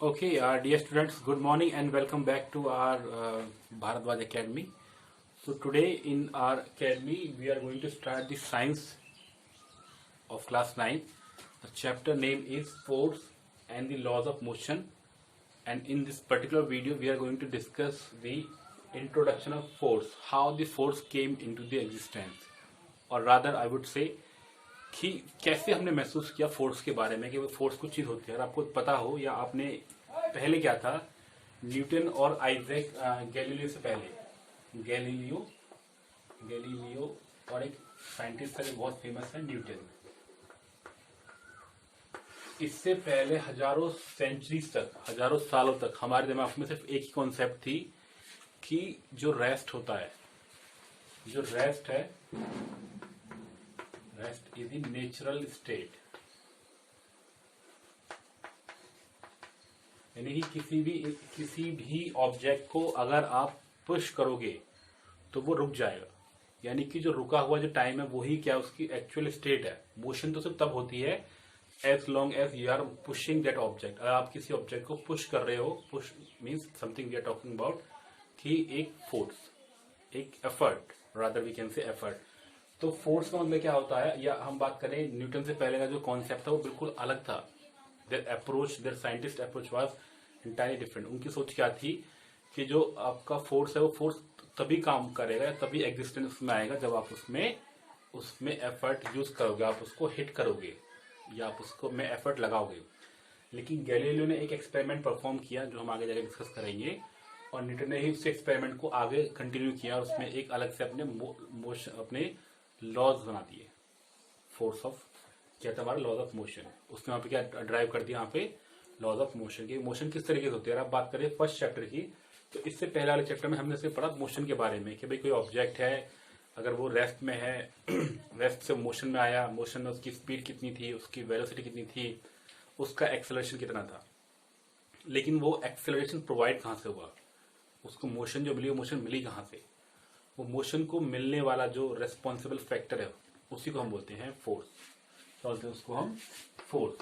Okay, dear students, good morning and welcome back to our Bharadwaj Academy. So today in our academy, we are going to start the science of class 9. The chapter name is Force and the Laws of Motion. And in this particular video, we are going to discuss the introduction of force, how the force came into the existence. और rather I would say कि कैसे हमने महसूस किया force के बारे में कि वो फोर्स कुछ चीज होती है। अगर आपको पता हो या आपने पहले क्या था, न्यूटन और आइजैक गैलीलियो से पहले गैलीलियो और एक साइंटिस्ट था जो बहुत फेमस है, न्यूटन। इससे पहले हजारों सेंचुरीज तक, हजारों सालों तक हमारे दिमाग में सिर्फ एक ही कॉन्सेप्ट थी कि जो रेस्ट होता है, जो रेस्ट है, rest is the natural state. यानी कि किसी भी ऑब्जेक्ट को अगर आप पुश करोगे तो वो रुक जाएगा। यानी कि जो रुका हुआ जो टाइम है वही क्या उसकी एक्चुअल स्टेट है। मोशन तो सिर्फ तब होती है as long as you are pushing that object. अगर आप किसी ऑब्जेक्ट को पुश कर रहे हो, push means something we are talking about कि एक फोर्स, एक effort, rather we can say effort. तो फोर्स का मतलब क्या होता है, या हम बात करें न्यूटन से पहले का जो कॉन्सेप्ट था वो बिल्कुल अलग था। Their approach, their scientist approach was entirely different. उनकी सोच क्या थी कि जो आपका फोर्स है वो फोर्स तभी काम करेगा, तभी एग्जिस्टेंस में आएगा जब आप उसमें एफर्ट यूज करोगे, आप उसको हिट करोगे या आप उसको में एफर्ट लगाओगे। लेकिन गैलीलियो ने एक एक्सपेरिमेंट परफॉर्म किया जो हम आगे जाकर डिस्कस करेंगे, और न्यूटन ने ही उस एक्सपेरिमेंट को आगे कंटिन्यू किया और उसमें एक अलग से अपने लॉज बना दिए। फोर्स ऑफ क्या था हमारा, लॉज ऑफ मोशन। उसने वहां पे क्या ड्राइव कर दिया, यहाँ पे लॉज ऑफ मोशन की। मोशन किस तरीके से होती है, अगर आप बात करें फर्स्ट चैप्टर की, तो इससे पहले वाले चैप्टर में हमने सिर्फ पढ़ा मोशन के बारे में कि भाई कोई ऑब्जेक्ट है, अगर वो रेस्ट में है, रेस्ट से मोशन में आया, मोशन में उसकी स्पीड कितनी थी, उसकी वेलोसिटी कितनी थी, उसका एक्सेलरेशन कितना था। लेकिन वो एक्सेलरेशन प्रोवाइड कहाँ से हुआ, उसको मोशन जो मिली वो मोशन मिली कहाँ से, वो मोशन को मिलने वाला जो रेस्पॉन्सिबल फैक्टर है उसी को हम बोलते हैं फोर्स। बोलते हैं उसको हम फोर्स।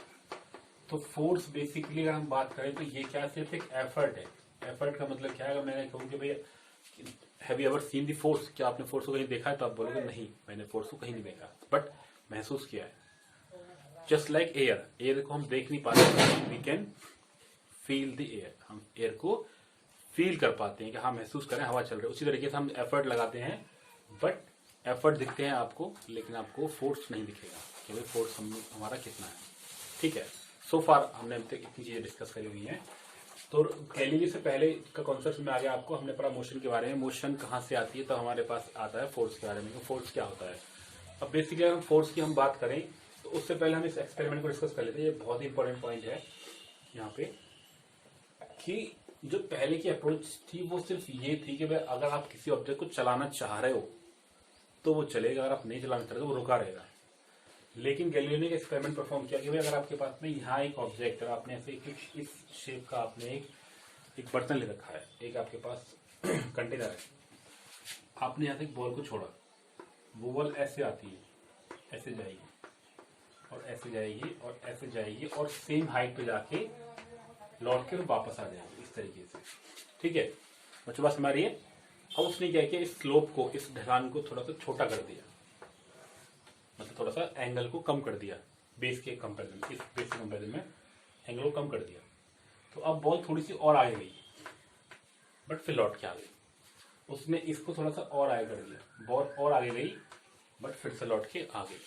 तो फोर्स बेसिकली अगर हम बात करें तो ये क्या सिर्फ एक एफर्ट है। एफर्ट का मतलब क्या है, अगर मैंने कहूँ कि भैया have you ever seen the force, क्या आपने फोर्स को कहीं देखा है, तो आप बोलोगे नहीं मैंने फोर्स को कहीं नहीं देखा, बट महसूस किया है। जस्ट लाइक एयर, एयर को हम देख नहीं पाते, we can feel the air, हम एयर को फील कर पाते हैं कि हाँ महसूस करें हवा चल रही है। उसी तरीके से हम एफर्ट लगाते हैं, बट एफर्ट दिखते हैं आपको, लेकिन आपको फोर्स नहीं दिखेगा कि भाई फोर्स हमारा कितना है। ठीक है, सो फार हमने अब तक इतनी चीजें डिस्कस करी हुई हैं। तो गैलीलियो से पहले का कॉन्सेप्ट में आ गया आपको, हमने पढ़ा मोशन के बारे में, मोशन कहाँ से आती है, तो हमारे पास आता है फोर्स के बारे में, तो फोर्स क्या होता है। अब बेसिकली अगर हम फोर्स की हम बात करें तो उससे पहले हम इस एक्सपेरिमेंट को डिस्कस कर लेते हैं। ये बहुत ही इंपॉर्टेंट पॉइंट है यहाँ पे कि जो पहले की अप्रोच थी वो सिर्फ ये थी कि भाई अगर आप किसी ऑब्जेक्ट को चलाना चाह रहे हो तो वो चलेगा, अगर आप नहीं चलाना चाह रहे तो वो रुका रहेगा। लेकिन गैलीलियो ने एक एक्सपेरिमेंट परफॉर्म किया कि भाई अगर आपके पास में यहाँ एक ऑब्जेक्ट है, आपने ऐसे इस शेप का आपने एक बर्तन ले रखा है, एक आपके पास कंटेनर है, आपने यहाँ से एक बॉल को छोड़ा, वो बॉल ऐसे आती है, ऐसे जाएगी और ऐसे जाएगी और ऐसे जाएगी और सेम हाइट पे जाके लौट के वापस आ जाएगी इस तरीके से। ठीक है, बच्चों बात समझ रही है। अब उसने क्या किया, इस स्लोप को, इस ढलान को थोड़ा सा छोटा कर दिया, मतलब थोड़ा सा एंगल को कम कर दिया, बेस के कंपैरिजन, इस बेस के कंपैरिजन में एंगल को कम कर दिया। तो अब बॉल थोड़ी सी और आगे गई, बट फिर लौट के आ गई। उसने इसको थोड़ा सा और आगे कर दिया, बॉल और आगे गई, बट फिर से लौट के आ गई।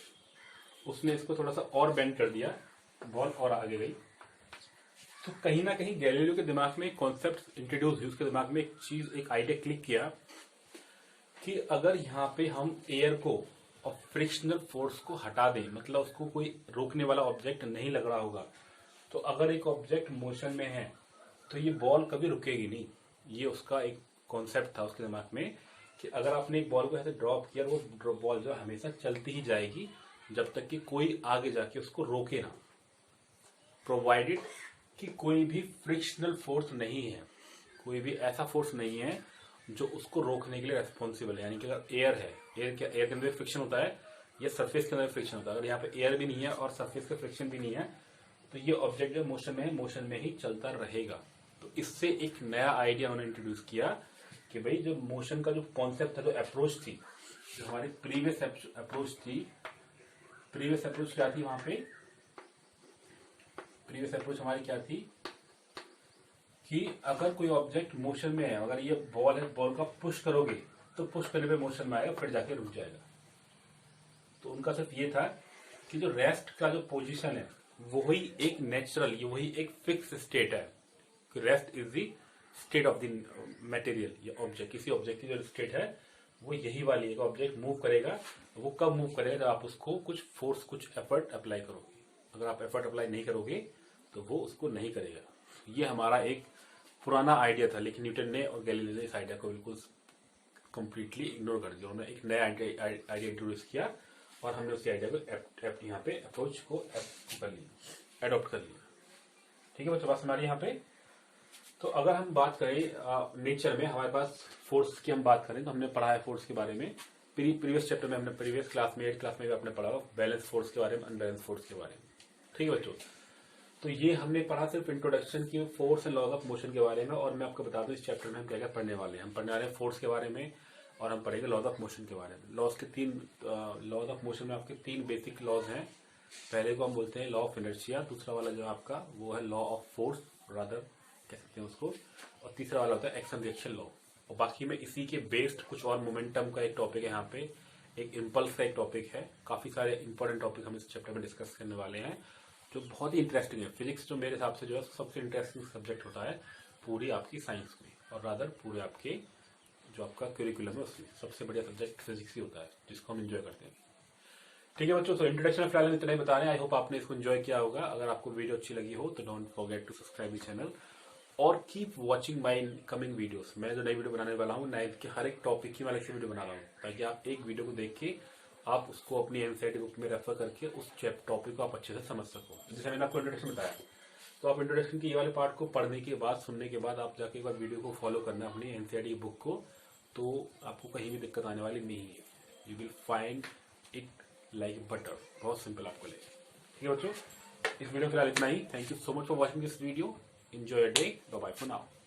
उसने इसको थोड़ा सा और बेंड कर दिया, बॉल और आगे गई। तो कहीं ना कहीं गैलीलियो के दिमाग में एक कॉन्सेप्ट इंट्रोड्यूस हुई, उसके दिमाग में एक चीज, एक आइडिया क्लिक किया कि अगर यहाँ पे हम एयर को और फ्रिक्शनल फोर्स को हटा दें, मतलब उसको कोई रोकने वाला ऑब्जेक्ट नहीं लग रहा होगा, तो अगर एक ऑब्जेक्ट मोशन में है तो ये बॉल कभी रुकेगी नहीं। ये उसका एक कॉन्सेप्ट था उसके दिमाग में कि अगर आपने एक बॉल को ऐसे ड्रॉप किया, वो बॉल जो हमेशा चलती ही जाएगी जब तक कि कोई आगे जाके उसको रोके ना, प्रोवाइडेड कि कोई भी फ्रिक्शनल फोर्स नहीं है, कोई भी ऐसा फोर्स नहीं है जो उसको रोकने के लिए रेस्पॉन्सिबल है। यानी कि अगर एयर है, एयर के अंदर फ्रिक्शन होता है, या सरफेस के अंदर फ्रिक्शन होता है, अगर यहाँ पे एयर भी नहीं है और सरफेस का फ्रिक्शन भी नहीं है तो ये ऑब्जेक्ट जो मोशन में है, मोशन में ही चलता रहेगा। तो इससे एक नया आइडिया उन्होंने इंट्रोड्यूस किया कि भाई जो मोशन का जो कॉन्सेप्ट था, जो अप्रोच थी, जो हमारी प्रीवियस अप्रोच थी, प्रीवियस अप्रोच क्या थी वहां पे, प्रीवियस अप्रोच हमारी क्या थी कि अगर कोई ऑब्जेक्ट मोशन में है, अगर ये बॉल है, बॉल का पुश करोगे तो पुश करने पे मोशन में आएगा, फिर जाके रुक जाएगा। तो उनका सिर्फ ये था कि जो रेस्ट का जो पोजीशन है वही एक नेचुरल, ये वही एक फिक्स स्टेट है। Rest is the state of the material, ये ऑब्जेक्ट, किसी ऑब्जेक्ट की जो स्टेट है वो यही वाली है। ऑब्जेक्ट मूव करेगा, वो कब मूव करेगा, जब आप उसको कुछ फोर्स, कुछ एफर्ट अप्लाई करोगे। अगर आप एफर्ट अप्लाई नहीं करोगे तो वो उसको नहीं करेगा। ये हमारा एक पुराना आइडिया था, लेकिन न्यूटन ने और गैलीलियो ने इस आइडिया को बिल्कुल कंप्लीटली इग्नोर कर दिया। उन्होंने एक नया आइडिया इंट्रोड्यूस किया और हमने उस आइडिया को यहाँ पे अप्रोच को कर लिया, एडॉप्ट कर लिया। ठीक है बच्चों, बात समझ यहाँ पे। तो अगर हम बात करें नेचर में, हमारे पास फोर्स की हम बात करें तो हमने पढ़ा है फोर्स के बारे में प्रीवियस चैप्टर में, हमने प्रीवियस क्लास में 8th क्लास में भी आपने पढ़ा बैलेंस फोर्स के बारे में, अनबैलेंस फोर्स के बारे में। ठीक है बच्चों, तो ये हमने पढ़ा सिर्फ इंट्रोडक्शन की force and laws of motion के बारे में। और मैं आपको बता दूं इस चैप्टर में हम क्या क्या पढ़ने वाले हैं। हम पढ़ने वाले हैं फोर्स के बारे में और हम पढ़ेंगे लॉज ऑफ मोशन के बारे में। लॉज के लॉज ऑफ मोशन में आपके 3 बेसिक लॉज हैं। पहले को हम बोलते हैं लॉ ऑफ इनर्शिया, दूसरा वाला जो आपका वो है लॉ ऑफ फोर्स, रादर कह सकते हैं उसको, और तीसरा वाला होता है एक्शन रिएक्शन लॉ। और बाकी में इसी के बेस्ड कुछ और मोमेंटम का एक टॉपिक है, यहाँ पे एक इम्पल्स का एक टॉपिक है। काफी सारे इंपॉर्टेंट टॉपिक हम इस चैप्टर में डिस्कस करने वाले हैं जो बहुत ही इंटरेस्टिंग है। फिजिक्स जो मेरे हिसाब से जो है सबसे इंटरेस्टिंग सब्जेक्ट होता है पूरी आपकी साइंस में, और रादर पूरे आपके जो आपका करिकुलम है उसमें सबसे बढ़िया सब्जेक्ट फिजिक्स ही होता है, जिसको हम एंजॉय करते हैं। ठीक है बच्चों, तो इंट्रोडक्शन फिलहाल इतना ही बता रहे हैं। आई होप आपने इसको एंजॉय किया होगा। अगर आपको वीडियो अच्छी लगी हो तो don't forget to subscribe the channel और keep watching my coming videos. मैं जो नई वीडियो बनाने वाला हूँ, 9th के हर एक टॉपिक की मैं अलग से वीडियो बना रहा हूँ, ताकि आप एक वीडियो को देख के आप उसको अपनी एनसीईआरटी बुक में रेफर करके उस टॉपिक को आप अच्छे से समझ सको। जैसे मैंने आपको इंट्रोडक्शन बताया, तो आप इंट्रोडक्शन के ये वाले पार्ट को पढ़ने के बाद, सुनने के बाद आप जाके एक बार वीडियो को फॉलो करना अपनी एनसीईआरटी बुक को, तो आपको कहीं भी दिक्कत आने वाली नहीं है। You will find it like butter, बहुत सिंपल आपको लगेगा। ठीक है बच्चों, इस वीडियो फिलहाल इतना ही। Thank you so much for watching this video. Enjoy your day, bye bye for now.